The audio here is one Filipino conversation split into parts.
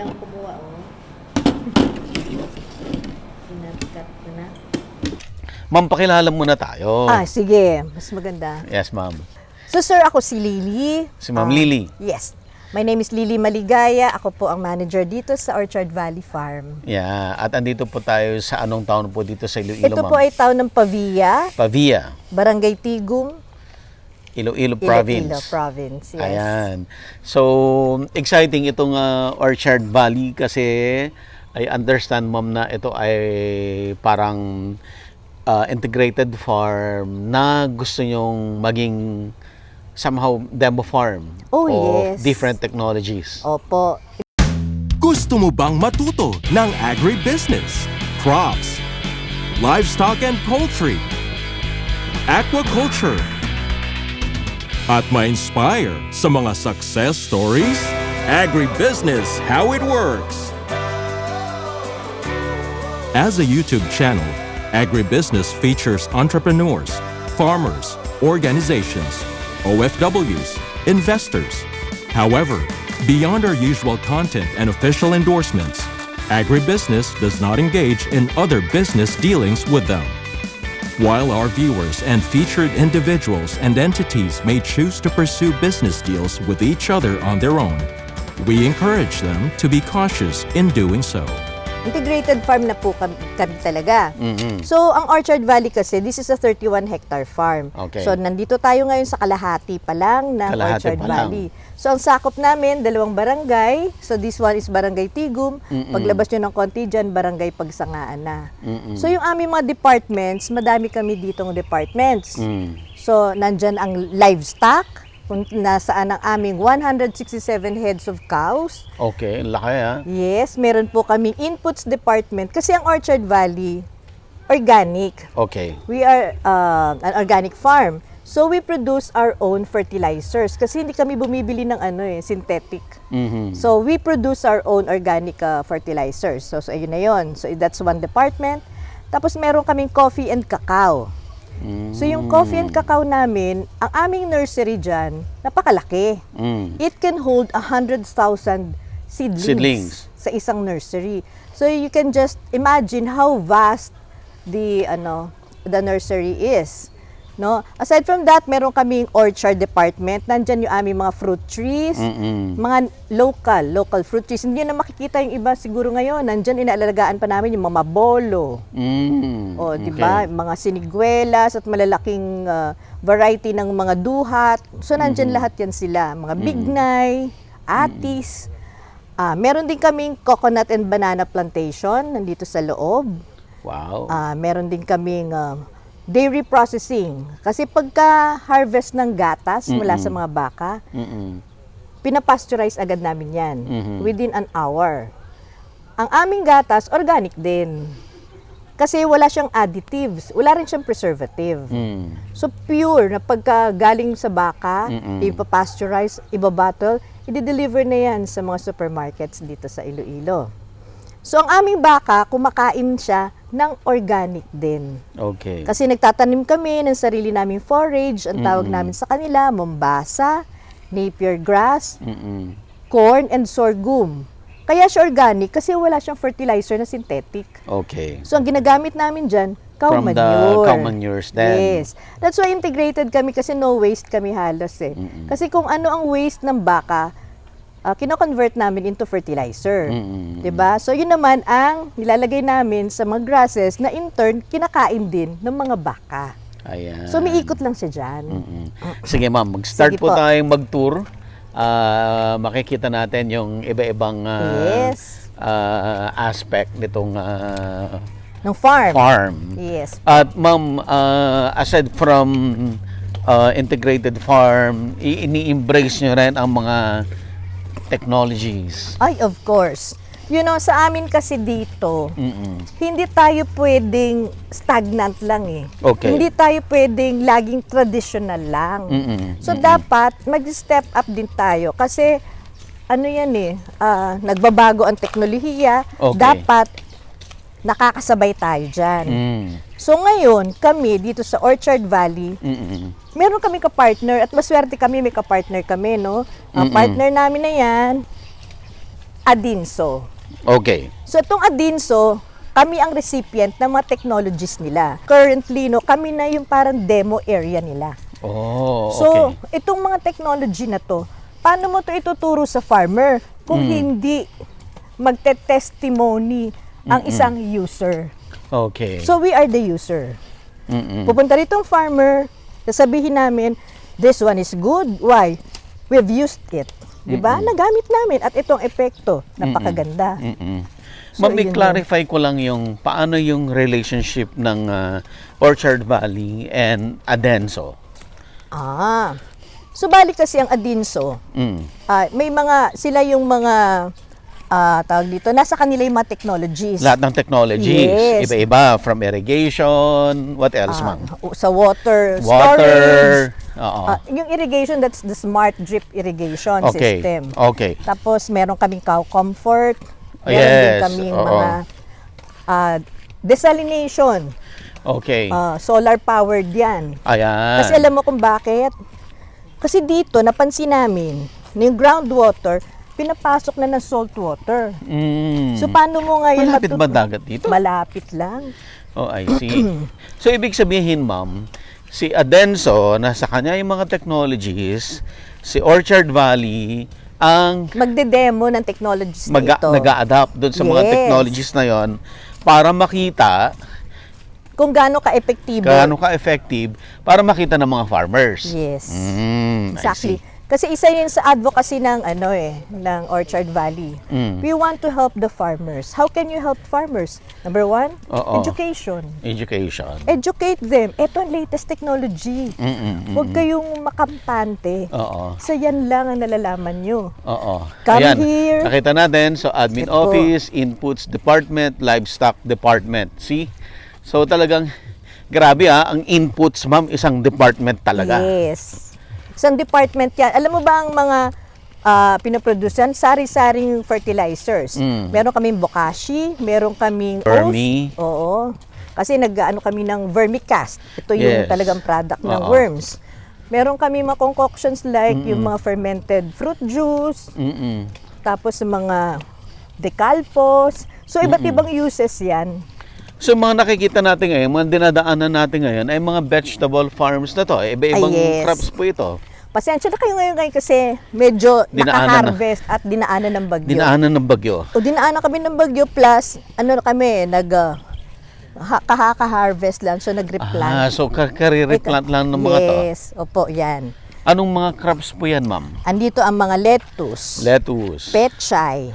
lang kumuha, oh. Sinagkat ko na. Ma'am, pakilala muna tayo. Sige. Mas maganda. Yes, ma'am. So, sir, ako si Lily. Si Ma'am Lily. Yes. My name is Lily Maligaya. Ako po ang manager dito sa Orchard Valley Farm. Yeah, at andito po tayo sa anong town po dito sa Iloilo, Ito ma'am? po ay town ng Pavia, Pavia, Barangay Tigum, Iloilo Province. Iloilo Province, yes. Ayan. So, exciting itong Orchard Valley kasi I understand, ma'am, na ito ay parang integrated farm na gusto nyong maging somehow demo farm Oh, of yes. different technologies. Opo. Gusto mo bang matuto ng agribusiness, crops, livestock and poultry, aquaculture, at ma-inspire sa mga success stories? Agribusiness, how it works! As a YouTube channel, Agribusiness features entrepreneurs, farmers, organizations, OFWs, investors. However, beyond our usual content and official endorsements, Agribusiness does not engage in other business dealings with them. While our viewers and featured individuals and entities may choose to pursue business deals with each other on their own, we encourage them to be cautious in doing so. Integrated farm na po kami talaga. Mm-hmm. So, ang Orchard Valley kasi, this is a 31-hectare farm. Okay. So, nandito tayo ngayon sa kalahati pa lang ng Kalahati Orchard pa lang. Valley. So, ang sakop namin, 2 barangay. So, this one is Barangay Tigum. Paglabas nyo ng konti dyan, Barangay Pagsangaan na. So, yung aming mga departments, madami kami ditong departments. So, nandyan ang livestock, kung nasaan ang aming 167 heads of cows. Okay, laki Yes, meron po kaming inputs department kasi ang Orchard Valley, organic. Okay. We are an organic farm. So we produce our own fertilizers kasi hindi kami bumibili ng synthetic. So we produce our own organic fertilizers. So ayun na yun. So that's one department. Tapos meron kaming coffee and cacao. So yung coffee and cacao namin, ang aming nursery dyan, napakalaki. It can hold 100,000 seedlings sa isang nursery. So you can just imagine how vast the nursery is. No? Aside from that, meron kaming orchard department. Nandyan yung aming mga fruit trees, mga local fruit trees. Hindi na makikita yung iba siguro ngayon. Nandyan inaalagaan pa namin yung mga mabolo. O, di ba? Mga siniguelas at malalaking variety ng mga duhat. So, nandyan lahat yan sila. Mga bignay, atis. Meron din kaming coconut and banana plantation nandito sa loob. Wow. Meron din kaming dairy processing. Kasi pagka-harvest ng gatas mula sa mga baka, pinapasteurize agad namin yan within an hour. Ang aming gatas, organic din. Kasi wala siyang additives, wala rin siyang preservative. So pure na pagka galing sa baka, ipapasteurize, ibabottle, i-deliver na yan sa mga supermarkets dito sa Iloilo. So ang aming baka, kumakain siya ng organic din. Okay. Kasi nagtatanim kami ng sarili naming forage, ang tawag namin sa kanila, mombasa, napier grass, corn, and sorghum. Kaya siya organic kasi wala siyang fertilizer na synthetic. Okay. So ang ginagamit namin dyan, cow From manure. the cow manures then. Yes. That's why integrated kami kasi no waste kami halos eh. Kasi kung ano ang waste ng baka, kino-convert namin into fertilizer. 'Di ba? So yun naman ang nilalagay namin sa mga grasses na in turn kinakain din ng mga baka. Ayan. So umiikot lang siya diyan. Sige, ma'am, mag-start Sige po po. tayong mag-tour. Makikita natin yung iba-ibang Yes. aspect nitong Ng farm. farm. Yes. At ma'am, aside from integrated farm, ini-embrace nyo rin ang mga technologies. Ay, of course. You know, sa amin kasi dito, hindi tayo pwedeng stagnant lang eh. Okay. Hindi tayo pwedeng laging traditional lang. So, dapat mag-step up din tayo. Kasi, ano yan eh, nagbabago ang teknolohiya. Okay. Dapat nakakasabay tayo dyan. So, ngayon, kami dito sa Orchard Valley, meron kami ka-partner at maswerte kami, may ka-partner kami, no? Ang partner namin na yan, Adinso. Okay. So itong Adinso, kami ang recipient ng mga technologies nila. Currently, no, kami na yung parang demo area nila. Oh, So, okay. itong mga technology na to, paano mo to ituturo sa farmer kung hindi magte-testimony ang isang user? Okay. So, we are the user. Mm-mm. Pupunta rito ang farmer, sasabihin namin, this one is good. Why? We've used it. Diba? Nagamit namin at itong epekto, napakaganda. Mm-mm. So, Ma'am, yun clarify ko lang yung paano yung relationship ng Orchard Valley and Adenso. So balik kasi ang Adinso, Mm. may mga, sila yung mga, tawag dito, nasa kanila yung mga technologies. Lahat ng technologies, Yes. iba-iba, from irrigation, what else, ma'am? Sa water, Water, storage. oo. Yung irrigation, that's the smart drip irrigation Okay, system. okay. Tapos meron kaming cow comfort. Meron din Yes, kaming oo. mga desalination. Okay. Solar powered yan. Ayan. Kasi alam mo kung bakit? Kasi dito, napansin namin, na yung groundwater, pinapasok na ng salt water. Mm. So, paano mo ngayon Malapit ba dagat dito? Malapit lang. Oh, I see. So, ibig sabihin, ma'am, si Adenso, nasa kanya yung mga technologies, si Orchard Valley, ang Magde-demo ng technologies na ito. nag-a-adapt doon sa mga Yes. technologies na yon para makita Kung gaano ka-epektibo. gaano ka-effective para makita ng mga farmers. Yes. I Exactly. see. Kasi isa yun sa advocacy ng ng Orchard Valley. Mm. We want to help the farmers. How can you help farmers? Number one, Oo. education. Education. Educate them. Ito ang latest technology. Huwag kayong makampante. Oo. So yan lang ang nalalaman nyo. Oo. Come here. Nakita natin, so admin Ito. office, inputs department, livestock department. See? So talagang grabe ang inputs, ma'am, isang department talaga. Yes. Isang department yan. Alam mo ba ang mga pinaproduce yan? Sari-saring fertilizers. Mm. Meron kaming bokashi, meron kaming Vermi. oats. Oo. Kasi nag-ano kami ng vermicast. Ito yung Yes. talagang product ng Oo. worms. Meron kami mga concoctions like yung mga fermented fruit juice, Mm-mm. tapos mga decalpos. So, iba't ibang uses yan. So mga nakikita natin ngayon, mga dinadaanan natin ngayon ay mga vegetable farms na to. Iba-ibang Yes. crops po ito. Pasensya na kayo ngayon kasi medyo Dinaanan naka-harvest at dinaanan ng bagyo. Dinaanan ng bagyo. O dinaanan kami ng bagyo plus ano na kami, kahaka-harvest lang, so nag-replant. So kare-replant lang ng mga to. Yes, opo, yan. Anong mga crops po yan, ma'am? Andito ang mga lettuce, Lettuce, pechay,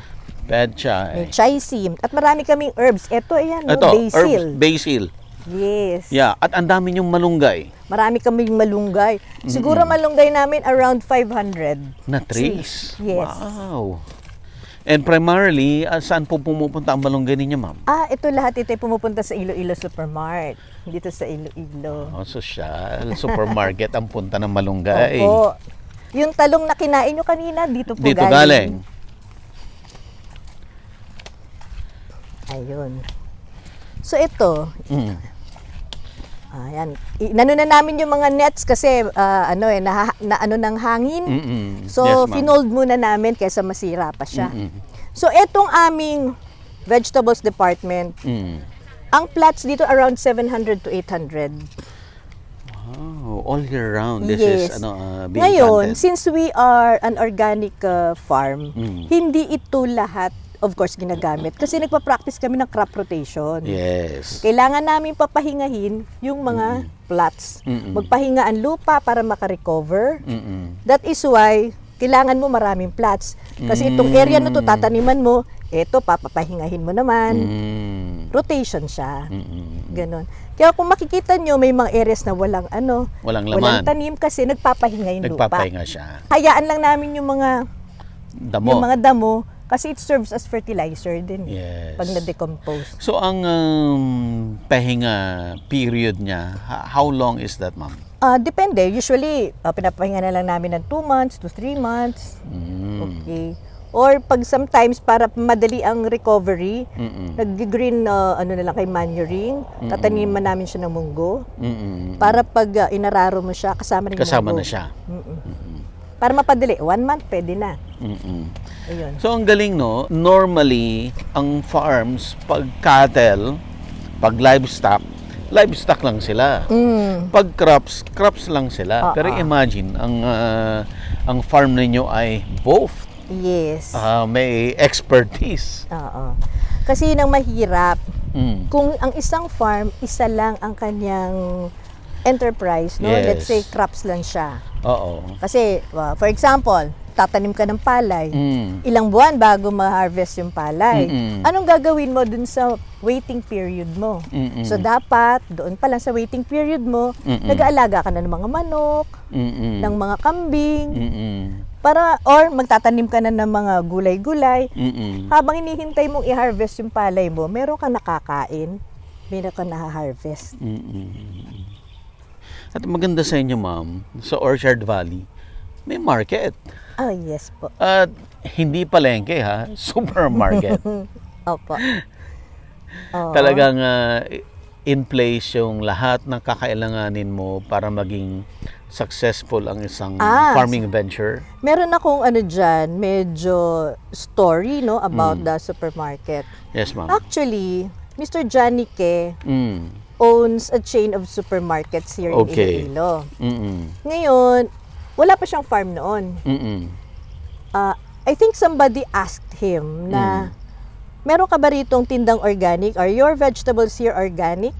may pechay. chisim, at marami kaming herbs. Ito, ayan, Ito, basil. herbs, basil. Yes. Yeah, at ang dami yung malunggay Marami kaming malunggay. Siguro malunggay namin around 500. na trees. Yes. Wow. And primarily, saan po pumupunta ang malunggay ninyo, ma'am? Ito lahat ito ay pumupunta sa Iloilo Supermart. Dito sa Iloilo. Oh, social. Supermarket ang punta ng malunggay. Opo. Yung talong na kinain nyo kanina, dito po Dito galing. Ayun. So ito, Mm. ayan. Inano na namin yung mga nets kasi na ng hangin. Mm-mm. So Yes, ma'am. finold muna namin kaysa masira pa siya. Mm-mm. So itong aming vegetables department, Mm. ang plots dito around 700 to 800. Oh, all year round. This Yes. is being Ngayon, planted. since we are an organic farm, Mm. hindi ito lahat of course ginagamit kasi nagpa-practice kami ng crop rotation. Yes. Kailangan namin papahingahin yung mga plots. Mm-mm. Magpahinga ang lupa para makarecover. Mm-mm. That is why kailangan mo maraming plots. Kasi itong area na to tataniman mo, eto papapahingahin mo naman. Mm. Rotation siya. Mm-mm. Ganon. Kaya kung makikita nyo, may mga areas na walang Walang walang laman. tanim kasi nagpapahinga yung lupa. Nagpapahinga siya. Hayaan lang namin yung mga Damo. damo kasi it serves as fertilizer din. Yes. Pag na-decompose. So, ang pahinga period niya, how long is that, ma'am? Depende. Usually, pinapahinga na lang namin ng 2 months to 3 months. Mm. Okay. Or pag sometimes, para madali ang recovery, Mm-mm. nag-green, na lang kay manuring, tataniman namin siya ng munggo. Mm-mm. Para pag inararo mo siya, kasama rin yung Kasama munggo. na siya. Para mapadali, 1 month, pwede na. Mm-mm. Ayun. So, ang galing, no? Normally, ang farms, pag cattle, pag livestock lang sila. Pag crops lang sila. Pero imagine, ang farm ninyo ay both. Yes. May expertise. Oo. Kasi yun ang mahirap. Mm. Kung ang isang farm, isa lang ang kanyang enterprise, no? Yes. Let's say crops lang siya. Oo. Kasi, for example, tatanim ka ng palay. Ilang buwan bago ma-harvest yung palay. Anong gagawin mo dun sa waiting period mo? So, dapat, doon pa lang sa waiting period mo, nag-aalaga ka na ng mga manok, ng mga kambing, or magtatanim ka na ng mga gulay-gulay. Habang hinihintay mong i-harvest yung palay mo, meron ka nakakain, meron ka na-harvest. At maganda sa inyo, ma'am, sa Orchard Valley, may market. Oh, yes po. At hindi palengke, ha? Supermarket. Opo. Oo. Talagang in place yung lahat ng kakailanganin mo para maging successful ang isang farming venture. Meron akong dyan, medyo story, no, about the supermarket. Yes, ma'am. Actually, Mr. Johnny Ke owns a chain of supermarkets here in Iloilo. Ngayon, wala pa siyang farm noon. I think somebody asked him na, meron ka ba ritong tindang organic? Are your vegetables here organic?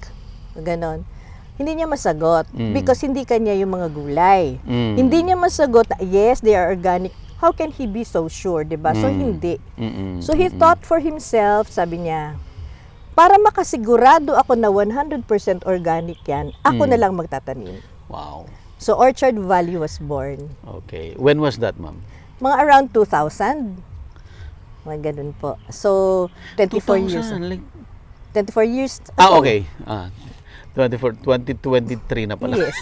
Ganon. Hindi niya masagot because hindi kanya yung mga gulay. Hindi niya masagot na, yes, they are organic. How can he be so sure, diba? So, hindi. So, he thought for himself, sabi niya, para makasigurado ako na 100% organic yan, ako na lang magtatanim. Wow. So, Orchard Valley was born. Okay. When was that, ma'am? Mga around 2000. Mga ganun po. So, 24 years. 2000, like... 24 years. okay. 2023 na pala. Yes.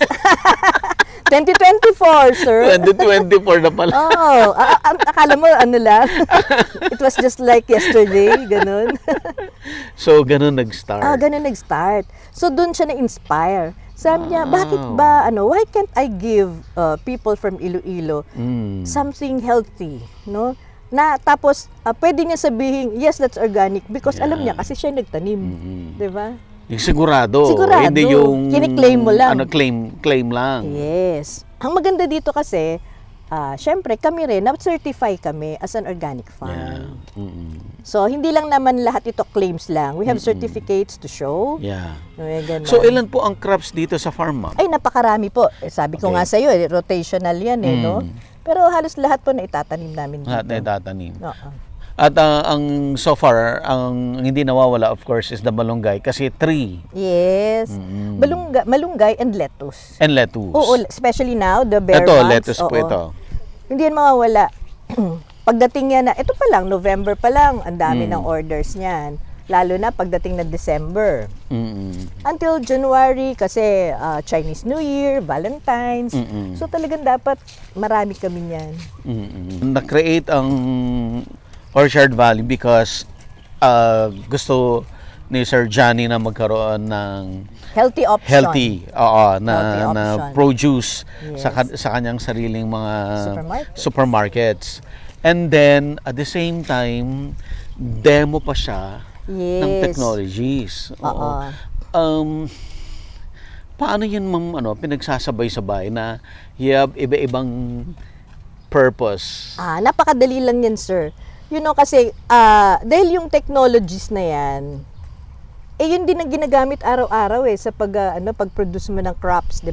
2024, sir. 2024 na pala. Oh, akala mo lang. It was just like yesterday, ganun. So, ganun nag-start. Ganun nag-start. So, dun siya na-inspire. Sabi niya, bakit ba, why can't I give people from Iloilo something healthy, no? Na tapos, pwede niya sabihin, yes, that's organic because alam niya kasi siya nagtanim. Di ba? Yung sigurado. Sigurado. Hindi yung... Kini-claim mo lang. Claim lang. Yes. Ang maganda dito kasi, syempre, kami rin, na-certify kami as an organic farm. Yeah. So, hindi lang naman lahat ito claims lang. We have certificates to show. Yeah. Ganun. So, ilan po ang crops dito sa farm, ma'am? Ay, napakarami po. Sabi ko nga sa iyo, rotational yan no? Pero halos lahat po na itatanim namin dito. Lahat na itatanim. Oo. At ang so far, ang hindi nawawala, of course, is the malunggay. Kasi 3. Yes. Malunggay and lettuce. And lettuce. Oo, especially now, the bare Ito, months. lettuce po ito. Hindi yan mawawala. Pagdating niya na, ito pa lang, November pa lang, ang dami ng orders niyan. Lalo na pagdating na December. Until January, kasi Chinese New Year, Valentine's. So talagang dapat marami kami niyan. Na-create ang Orchard Valley because gusto ni Sir Johnny na magkaroon ng Healthy option. healthy na option. produce Yes. sa kanyang sariling mga Supermarkets. And then at the same time demo pa siya ng Yes. technologies. Oo. Paano yun, ma'am, pinagsasabay-sabay na you have iba-ibang purpose? Napakadali lang yan, sir. Kasi dahil yung technologies na yan, yun din ang ginagamit araw-araw sa pag-produce mo ng crops, 'di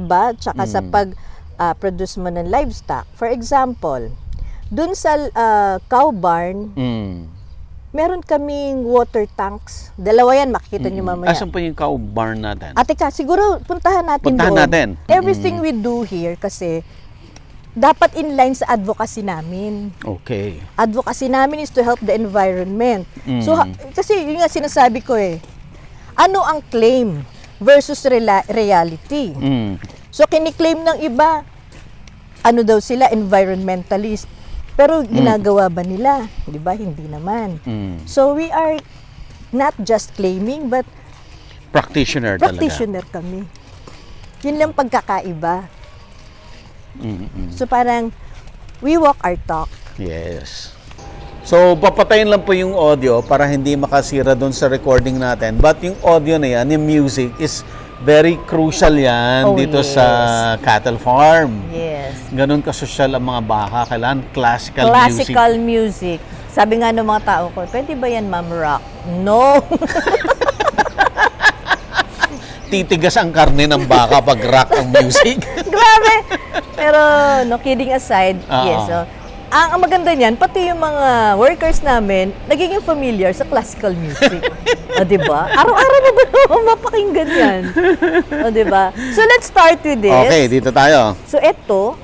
ba? Tsaka sa pag-produce mo ng livestock. For example, dun sa cow barn, meron kaming water tanks. Dalawa yan, makikita niyo mamaya. Asan po yung cow barn natin? Teka, siguro puntahan natin doon. Everything we do here kasi dapat in line sa advocacy namin. Okay. Advocacy namin is to help the environment. So, kasi yun nga sinasabi ko ano ang claim versus reality? So, kiniklaim ng iba, daw sila, environmentalist. Pero ginagawa ba nila? Di ba? Hindi naman. So, we are not just claiming, but practitioner kami. Yun lang pagkakaiba. So parang we walk our talk. Yes. So, papatayin lang po yung audio para hindi makasira doon sa recording natin. But yung audio na yan, yung music, is very crucial yan Oh, dito yes. sa cattle farm. Yes. Ganun kasosyal ang mga baka. Kailangan classical Music. Sabi nga ng mga tao ko, pwede ba yan, Ma'am Rock? No. Titigas ang karne ng baka pag rock ang music. Grabe. Pero, no, kidding aside, yes. So, ang maganda niyan, pati yung mga workers namin, nagiging familiar sa classical music. O, diba? Araw-araw na ba mapakinggan yan? O, diba? So, let's start with this. Okay, dito tayo. So, eto,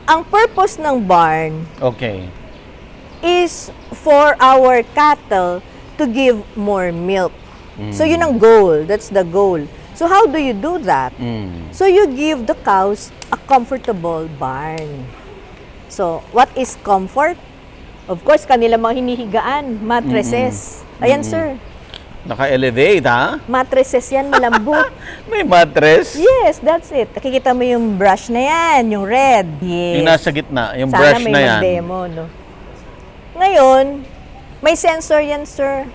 ang purpose ng barn Okay. is for our cattle to give more milk. So, yun ang goal. That's the goal. So, how do you do that? So, you give the cows a comfortable barn. So, what is comfort? Of course, kanila mga hinihigaan, mattresses. Ayan, sir. Naka-elevate, ha? Mattresses yan, malambot. May mattress. Yes, that's it. Nakikita mo yung brush na yan, yung red. Yes. Yung nasa gitna, yung Sana brush may na yan. mag-demo, no? Ngayon, may sensor yan, sir.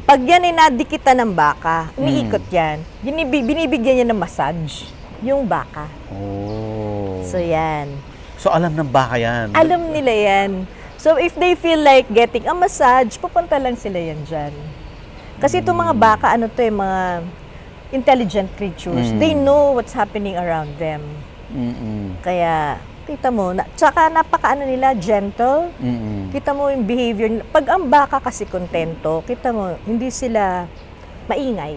Pag yan ay nadikitan ng baka, umiikot yan. Binibigyan niya ng massage yung baka. Oh. So, yan. So, alam ng baka yan. Alam nila yan. So, if they feel like getting a massage, pupunta lang sila yan dyan. Kasi itong mga baka, ano to mga intelligent creatures. They know what's happening around them. Kaya, kita mo, tsaka napaka nila, gentle. Kita mo yung behavior. Pag ang baka kasi kontento, kita mo, hindi sila maingay.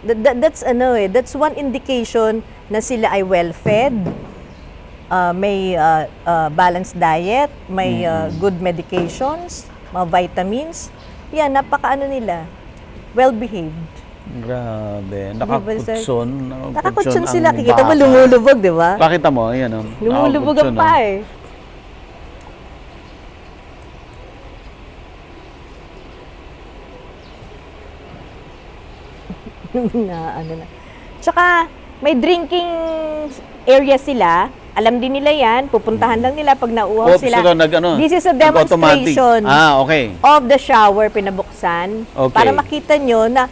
That's one indication na sila ay well-fed, may balanced diet, may good medications, mga vitamins. Yan, nila, well-behaved. Grabe. Nakakutson. Nakakutson sila. Kikita mo, lumulubog, di ba? Pakita mo, ayan o. Lumulubog ang pa eh. na. Tsaka, may drinking area sila. Alam din nila yan. Pupuntahan lang nila pag nauuhaw sila. This is a demonstration of the shower pinabuksan. Okay. Para makita nyo na,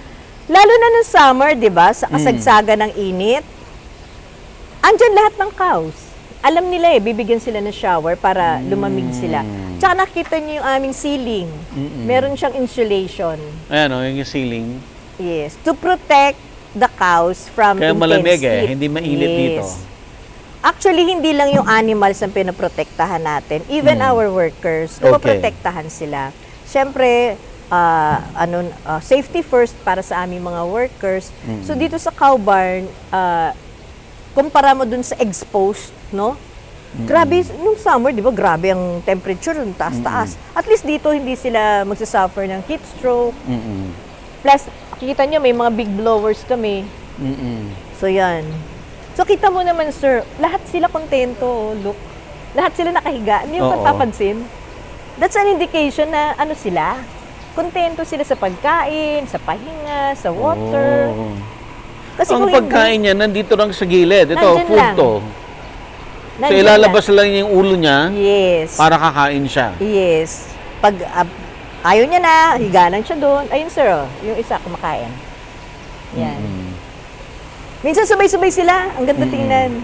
lalo na ng summer, di ba? Sa kasagsaga ng init, andyan lahat ng cows. Alam nila bibigyan sila ng shower para lumamig sila. Tsaka nakita nyo yung aming ceiling. Meron siyang insulation. Ayan o, yung ceiling. Yes. To protect the cows from Kaya intense malamig heat. hindi mainit dito. Actually, hindi lang yung animals ang pinoprotektahan natin. Even our workers, pinoprotektahan sila. Siyempre, safety first para sa aming mga workers. So, dito sa cow barn, kumpara mo dun sa exposed, no? Grabe, nung summer, di ba, grabe ang temperature, yung taas-taas. At least dito, hindi sila magsasuffer ng heat stroke. Plus, kikita nyo, may mga big blowers kami. So, yan. So, kita mo naman, sir, lahat sila kontento, look. Lahat sila nakahiga. Hindi mo papapansin. That's an indication na, sila, kontento sila sa pagkain, sa pahinga, sa water. Kasi ang pagkain niya, nandito lang sa gilid. Ito, Nandyan food lang. to. So, ilalabas lang niya yung ulo niya Yes. para kakain siya. Yes. Pag ayaw niya na, higanan siya doon. Ayun, sir, yung isa kumakain. Yan. Minsan sabay-sabay sila. Ang ganda tingnan.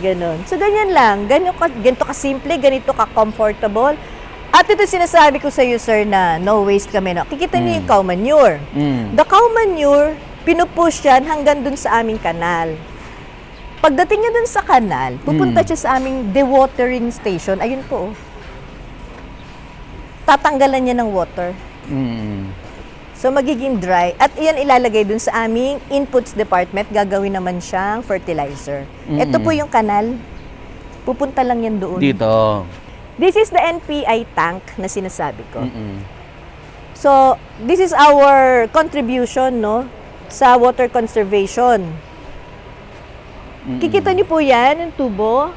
Ganon. So, ganyan lang. Ganito ka-simple, ganito ka-comfortable. At ito sinasabi ko sa iyo, sir, na no waste kami. No? Kikita niyo yung cow manure. The cow manure, pinupush yan hanggang dun sa aming kanal. Pagdating niya dun sa kanal, pupunta siya sa aming dewatering station. Ayun po. Tatanggalan niya ng water. So, magiging dry. At iyan ilalagay dun sa aming inputs department. Gagawin naman siyang fertilizer. Ito po yung kanal. Pupunta lang yan doon. Dito. This is the NPI tank na sinasabi ko. So, this is our contribution, no, sa water conservation. Kikita niyo po yan, yung tubo.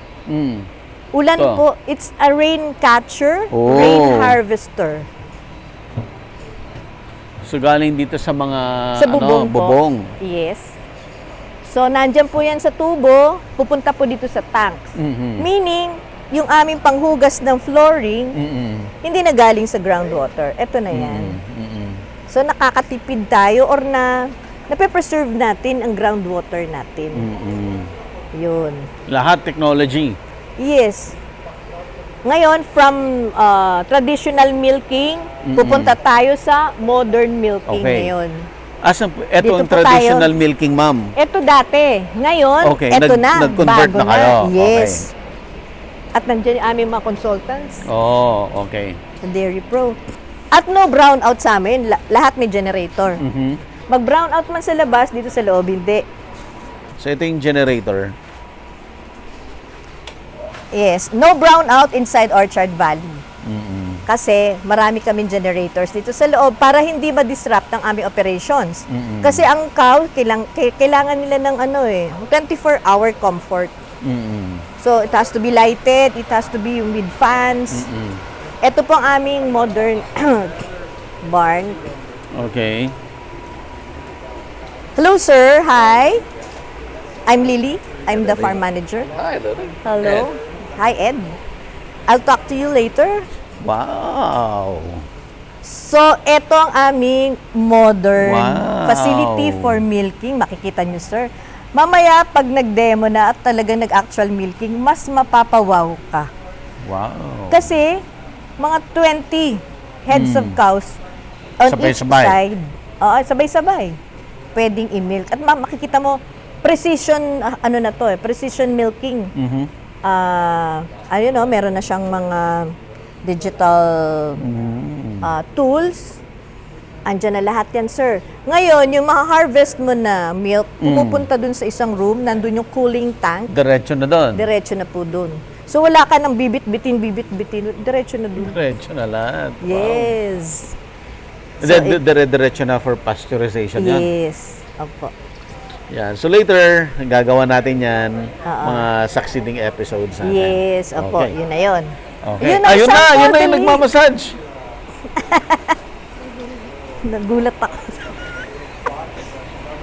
Ulan Ito. po. It's a rain catcher, Oh. rain harvester. So, galing dito sa mga Sa bubong po. bubong. Yes. So, nandyan po yan sa tubo, pupunta po dito sa tanks. Meaning, yung aming panghugas ng flooring, Mm-mm. hindi na galing sa groundwater. Ito na yan. Mm-mm. So, nakakatipid tayo or nape-preserve natin ang groundwater natin. Mm-mm. Yun. Lahat technology. Yes. Ngayon, from traditional milking, pupunta tayo sa modern milking Okay. ngayon. Asan po? Ito Dito ang po traditional milking, ma'am. Ito dati. Ngayon, Okay, ito na. nag-convert Bago na kayo. Yes. At nandiyan yung aming mga consultants Oh, okay. sa Dairy Pro. At no brownout sa amin. Lahat may generator. Mhm. Mag-brownout man sa labas, dito sa loob, hindi. So ito yung generator. Yes. No brownout inside Orchard Valley. Mm-mm. Kasi marami kaming generators dito sa loob para hindi ma-disrupt ang aming operations. Mm-mm. Kasi ang cow, kailangan nila ng 24-hour comfort. Mm-mm. So, it has to be lighted, it has to be with fans. Mm-mm. Ito po ang aming modern barn. Okay. Hello, sir. Hi. I'm Lily. I'm the farm manager. Hi, Lily. Hello. Hi, Ed. I'll talk to you later. Wow. So, ito ang aming modern Wow. facility for milking. Makikita nyo, sir. Mamaya, pag nag-demo na at talagang nag-actual milking, mas mapapawaw ka. Wow. Kasi, mga 20 heads of cows on each Sabay-sabay. side. Oo, sabay-sabay. Pwedeng i-milk. At makikita mo, precision, precision milking. Mhm. Meron na siyang mga digital tools. Andiyan na lahat yan, sir. Ngayon, yung mga harvest mo na milk, pumupunta dun sa isang room, nandun yung cooling tank, Diretso na doon. diretso na po dun. So, wala ka ng bibit-bitin, diretso na dun. Diretso na lahat. Yes. Wow. Diretso na for pasteurization yan. Yes. Opo. Yan. So later, gagawa natin yan, Oo. mga succeeding episodes natin. Yes. Opo, Okay. yun na yun. Okay. Yun ang Ayun na, sample, yun na yung dali. nagmamassage. Nagulat ako.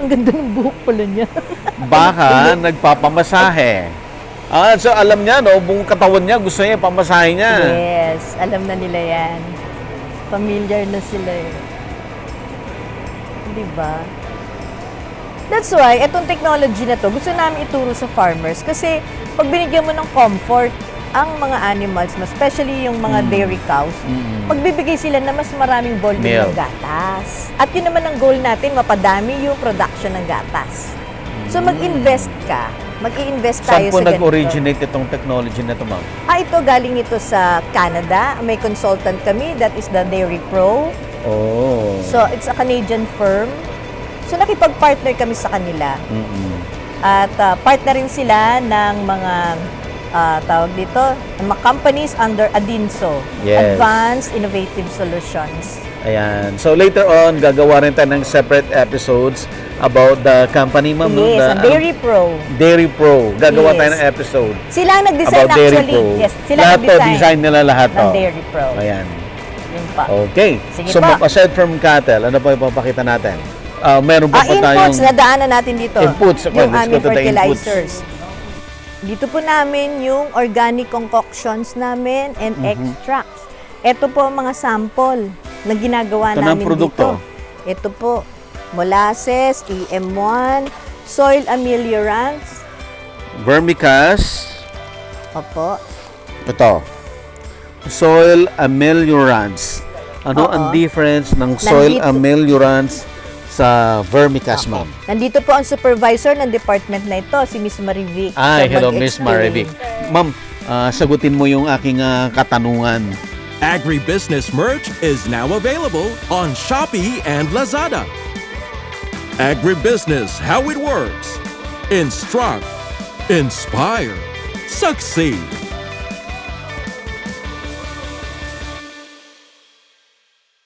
Ang ganda ng buhok pala niya. Baka nagpapamasahe. So alam niya, no, buong katawan niya, gusto niya pamasahe niya. Yes, alam na nila yan. Familiar na sila eh. Di ba? That's why, itong technology na to, gusto namin ituro sa farmers. Kasi, pag binigyan mo ng comfort, ang mga animals, especially yung mga dairy cows, magbibigay sila na mas maraming volume Milk. ng gatas. At yun naman ang goal natin, mapadami yung production ng gatas. So, mag-invest ka. Mag-i-invest Saan tayo po sa ganito. nag-originate itong technology na ito, ma'am? Ito galing ito sa Canada. May consultant kami, that is the Dairy Pro. Oh. So, it's a Canadian firm. So, nakipag-partner kami sa kanila. Mm-mm. At partner rin sila ng mga tawag dito, mga companies under ADINSO, Yes. Advanced Innovative Solutions. Ayan. So later on, gagawa rin tayo ng separate episodes about the company, ma'am. no? Yes, The, ang Dairy Pro. Dairy Pro. Gagawa Yes. tayo ng episode Sila ang nag-design about Dairy actually. Pro. Yes, sila lahat to, nag-design design nila lahat ng to. Dairy Pro. Ayan. Yun pa. Okay. Sige So, pa. aside from cattle, ano pa ipapakita natin? Meron pa po tayong Inputs, nadaanan natin dito. Inputs. Okay, Yung let's go aming to the inputs. fertilizers. Dito po namin yung organic concoctions namin and extracts. Ito po ang mga sample na ginagawa Ito na ang namin produkto. dito. Ito po, molasses, EM1, soil ameliorants. vermicast. Opo. Ito. Soil ameliorants. Ano Oo. ang difference ng soil Nandito- ameliorants sa vermicast, ma'am? Nandito po ang supervisor ng department na ito, si Miss Marivic. Ay, So, hello, mag-explain. Miss Marivic. Ma'am, sagutin mo yung aking katanungan. Agribusiness merch is now available on Shopee and Lazada. Agribusiness, how it works. Instruct, inspire, succeed.